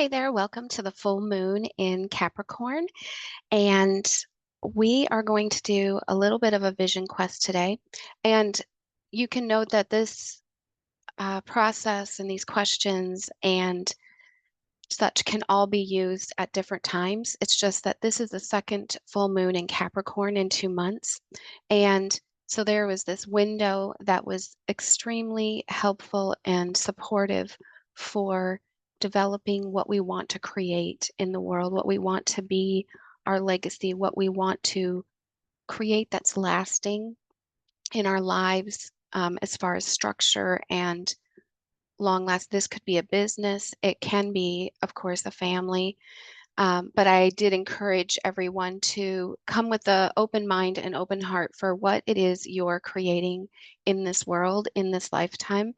Hey there, welcome to the full moon in Capricorn. And we are going to do a little bit of a vision quest today. And you can note that this process and these questions and such can all be used at different times. It's just that this is the second full moon in Capricorn in 2 months. And so there was this window that was extremely helpful and supportive for developing what we want to create in the world, what we want to be our legacy, what we want to create that's lasting in our lives, as far as structure and long last. This could be a business. It can be, of course, a family. But I did encourage everyone to come with an open mind and open heart for what it is you're creating in this world, in this lifetime.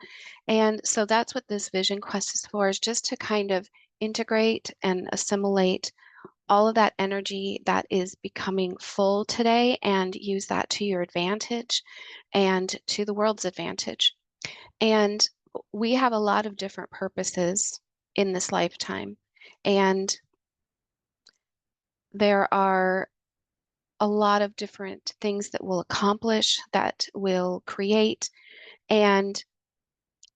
And so that's what this vision quest is for, is just to kind of integrate and assimilate all of that energy that is becoming full today and use that to your advantage and to the world's advantage. And we have a lot of different purposes in this lifetime. And there are a lot of different things that we'll accomplish, that will create, and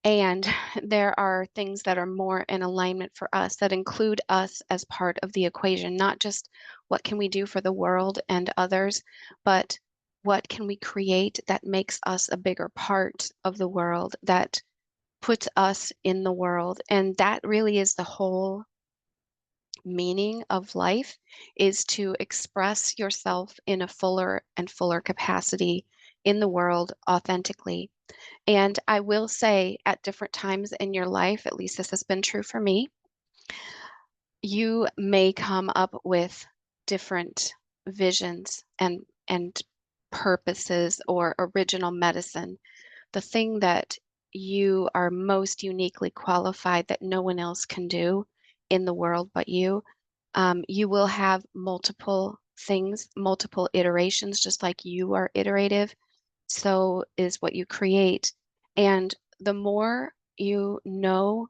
and there are things that are more in alignment for us, that include us as part of the equation, not just what can we do for the world and others, but what can we create that makes us a bigger part of the world, that puts us in the world. And that really is the whole meaning of life, is to express yourself in a fuller and fuller capacity in the world authentically. And I will say, at different times in your life, at least this has been true for me, you may come up with different visions and purposes or original medicine, the thing that you are most uniquely qualified that no one else can do in the world but you. You will have multiple things, multiple iterations, just like you are iterative. So is what you create. And the more you know,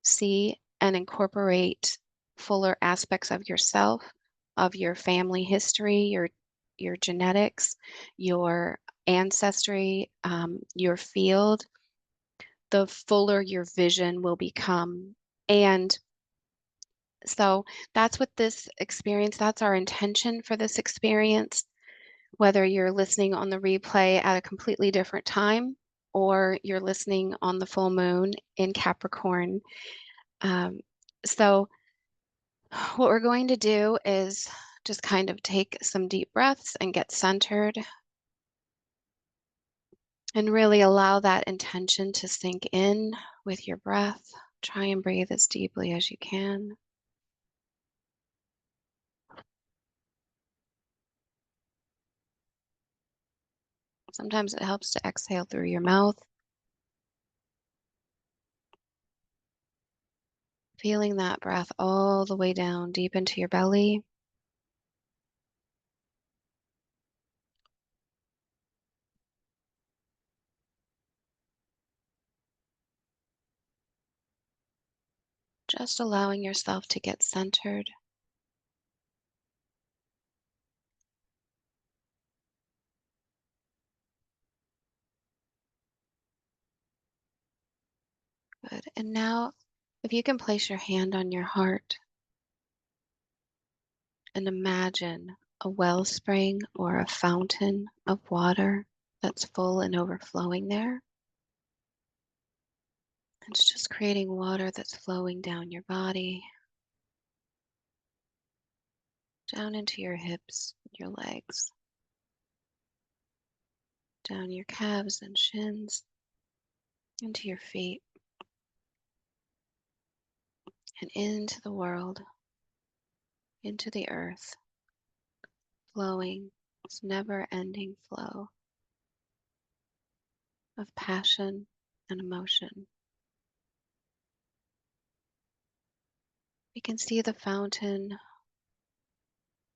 see, and incorporate fuller aspects of yourself, of your family history, your genetics, your ancestry, your field, the fuller your vision will become. And so that's what this experience, that's our intention for this experience, whether you're listening on the replay at a completely different time or you're listening on the full moon in Capricorn. Um, so what we're going to do is just kind of take some deep breaths and get centered and really allow that intention to sink in with your breath. Try and breathe as deeply as you can. Sometimes it helps to exhale through your mouth, feeling that breath all the way down deep into your belly. Just allowing yourself to get centered. Good. And now, if you can place your hand on your heart and imagine a wellspring or a fountain of water that's full and overflowing there. It's just creating water that's flowing down your body, down into your hips, your legs, down your calves and shins, into your feet, and into the world, into the earth, flowing this never-ending flow of passion and emotion. We can see the fountain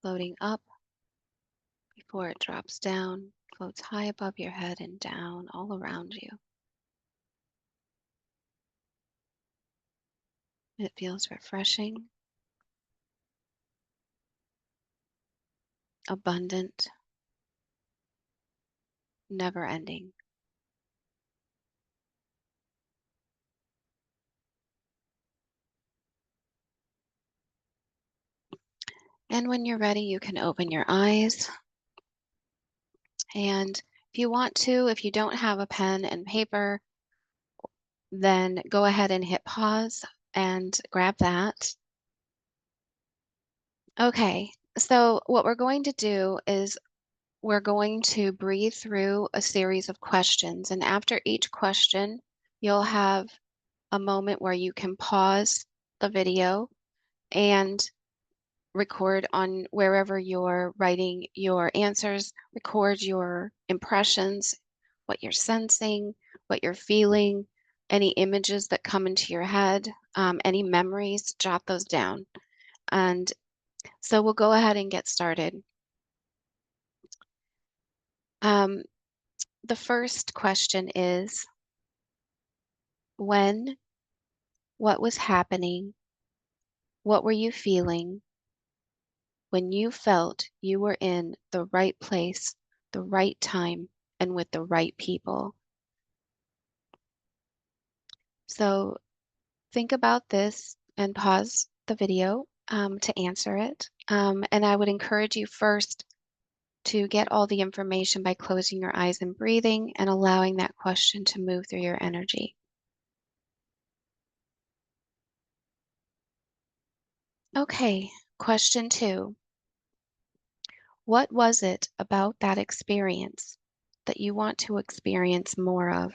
floating up before it drops down, floats high above your head and down all around you. It feels refreshing, abundant, never ending. And when you're ready, you can open your eyes. And if you want to, if you don't have a pen and paper, then go ahead and hit pause and grab that. Okay, so what we're going to do is we're going to breathe through a series of questions. And after each question, you'll have a moment where you can pause the video and record on wherever you're writing your answers, record your impressions, what you're sensing, what you're feeling, any images that come into your head, any memories, jot those down. And so we'll go ahead and get started. Um, the first question is when, what was happening, what were you feeling when you felt you were in the right place, the right time, and with the right people? So think about this and pause the video to answer it. And I would encourage you first to get all the information by closing your eyes and breathing and allowing that question to move through your energy. Okay, question 2. What was it about that experience that you want to experience more of?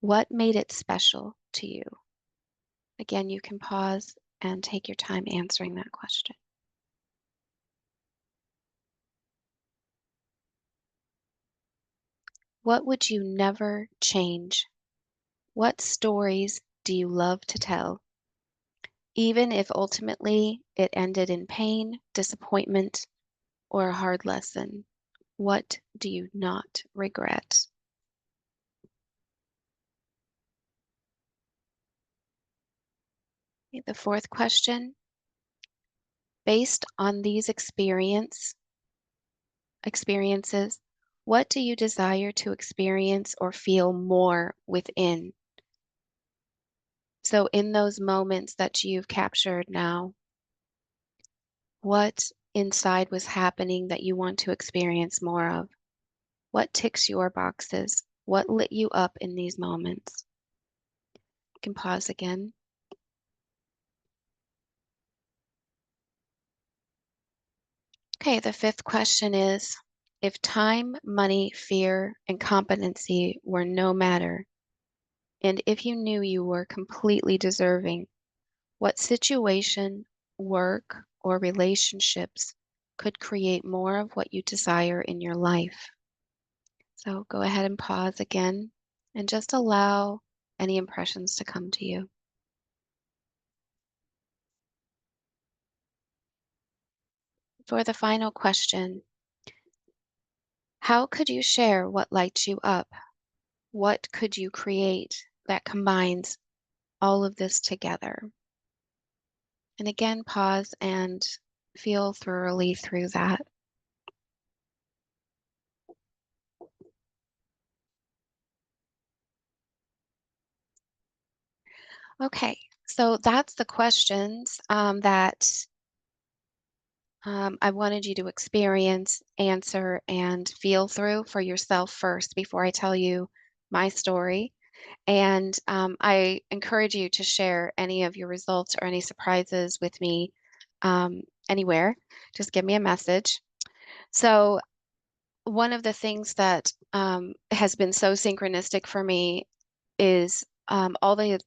What made it special to you? Again, you can pause and take your time answering that question. What would you never change? What stories do you love to tell? Even if ultimately it ended in pain, disappointment, or a hard lesson, what do you not regret? Okay, the fourth question, based on these experiences, what do you desire to experience or feel more within? So in those moments that you've captured now, what inside was happening that you want to experience more of? What ticks your boxes? What lit you up in these moments? You can pause again. Okay, the fifth question is, if time, money, fear, and competency were no matter, and if you knew you were completely deserving, what situation, work, or relationships could create more of what you desire in your life? So go ahead and pause again and just allow any impressions to come to you. For the final question, how could you share what lights you up? What could you create that combines all of this together? And again, pause and feel thoroughly through that. Okay, so that's the questions that I wanted you to experience, answer, and feel through for yourself first before I tell you my story. And I encourage you to share any of your results or any surprises with me um, anywhere. Just give me a message. So, one of the things that has been so synchronistic for me is all the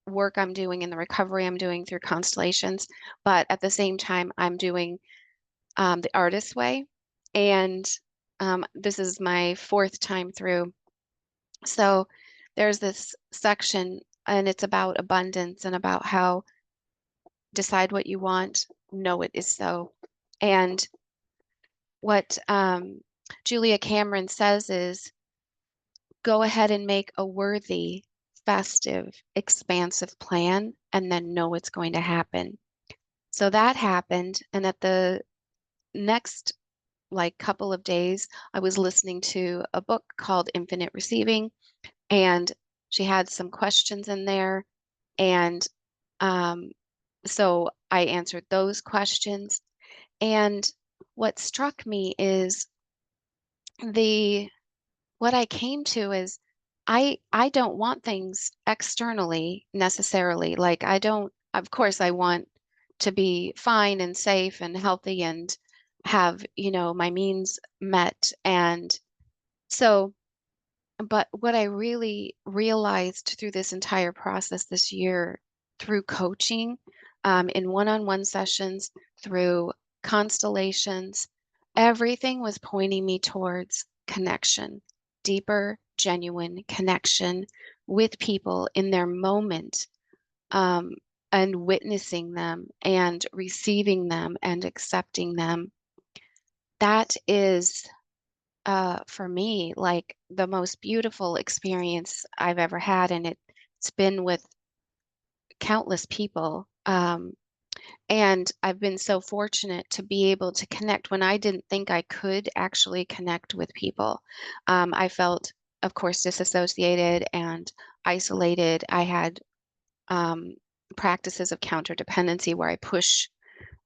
work I'm doing and the recovery I'm doing through constellations, but at the same time, I'm doing the artist way. And this is my fourth time through. So there's this section, and it's about abundance and about how decide what you want, know it is so. And what Julia Cameron says is go ahead and make a worthy festive, expansive plan and then know it's going to happen. So that happened. And at the next like couple of days, I was listening to a book called Infinite Receiving, and she had some questions in there. And um, so I answered those questions. And what struck me is the what I came to is I don't want things externally necessarily. Like I don't, of course I want to be fine and safe and healthy and have, my means met. And so, but what I really realized through this entire process this year, through coaching, in one-on-one sessions, through constellations, everything was pointing me towards connection, deeper, genuine connection with people in their moment, um, and witnessing them and receiving them and accepting them. That is for me, like the most beautiful experience I've ever had, and it's been with countless people. And I've been so fortunate to be able to connect when I didn't think I could actually connect with people. I felt, of course, disassociated and isolated. I had um, practices of counter dependency where I push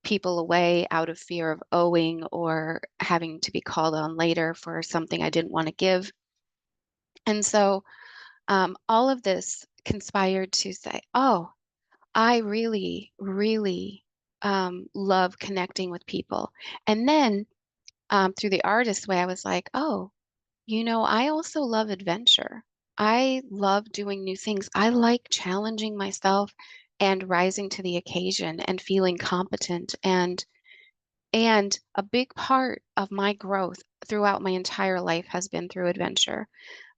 people away out of fear of owing or having to be called on later for something I didn't want to give. And so all of this conspired to say, oh, I really, really love connecting with people. And then through the artist way, I was like, oh, I also love adventure. I love doing new things. I like challenging myself and rising to the occasion and feeling competent. And a big part of my growth throughout my entire life has been through adventure.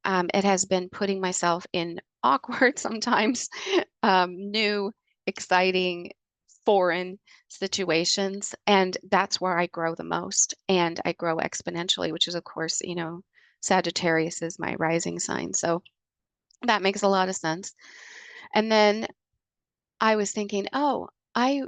It has been putting myself in awkward, sometimes new, exciting, foreign situations. And that's where I grow the most. And I grow exponentially, which is, of course, Sagittarius is my rising sign. So that makes a lot of sense. And then I was thinking, oh, I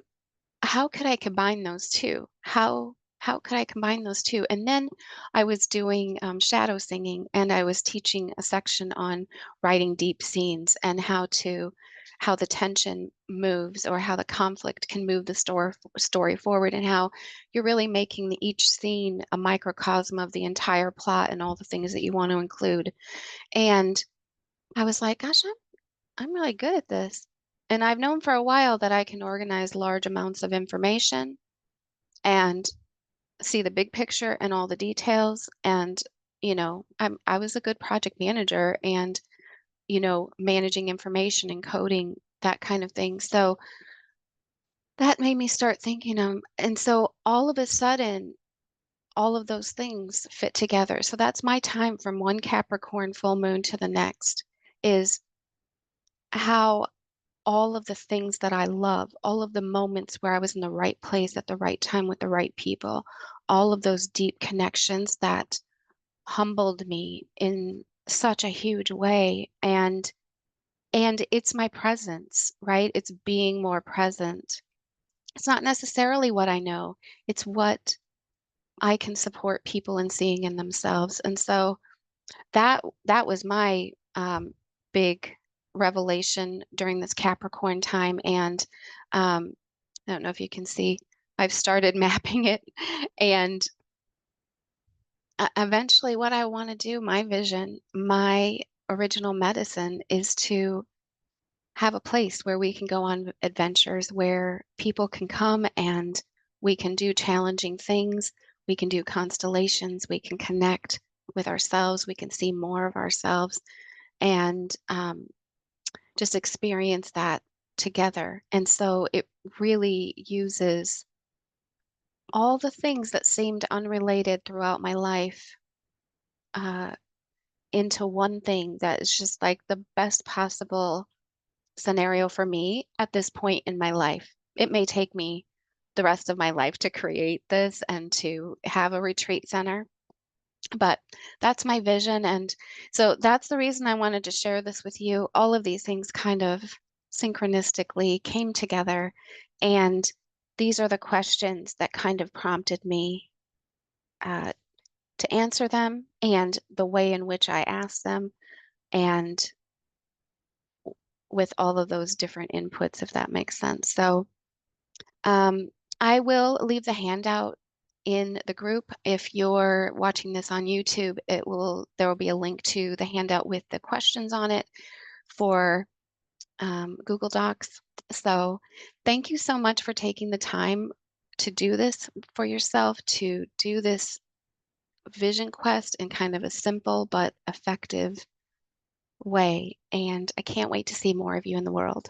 how could I combine those two? How could I combine those two? And then I was doing shadow singing, and I was teaching a section on writing deep scenes and how the tension moves or how the conflict can move the story forward, and how you're really making each scene a microcosm of the entire plot and all the things that you want to include. And I was like, gosh, I'm really good at this. And I've known for a while that I can organize large amounts of information and see the big picture and all the details. And, I was a good project manager and, managing information and coding, that kind of thing. So that made me start thinking, and so all of a sudden, all of those things fit together. So that's my time from one Capricorn full moon to the next, is how all of the things that I love, all of the moments where I was in the right place at the right time with the right people, all of those deep connections that humbled me in such a huge way. And it's my presence, right? It's being more present. It's not necessarily what I know, it's what I can support people in seeing in themselves. And so that was my big revelation during this Capricorn time. And I don't know if you can see, I've started mapping it. And eventually, what I want to do, my vision, my original medicine is to have a place where we can go on adventures, where people can come and we can do challenging things. We can do constellations. We can connect with ourselves. We can see more of ourselves and just experience that together. And so it really uses all the things that seemed unrelated throughout my life uh, into one thing that is just like the best possible scenario for me at this point in my life. It may take me the rest of my life to create this and to have a retreat center, But that's my vision. And so that's the reason I wanted to share this with you. All of these things kind of synchronistically came together. And these are the questions that kind of prompted me uh, to answer them and the way in which I asked them. And with all of those different inputs, if that makes sense. So um, I will leave the handout in the group. If you're watching this on YouTube, there will be a link to the handout with the questions on it for Google Docs. So thank you so much for taking the time to do this for yourself, to do this vision quest in kind of a simple but effective way. And I can't wait to see more of you in the world.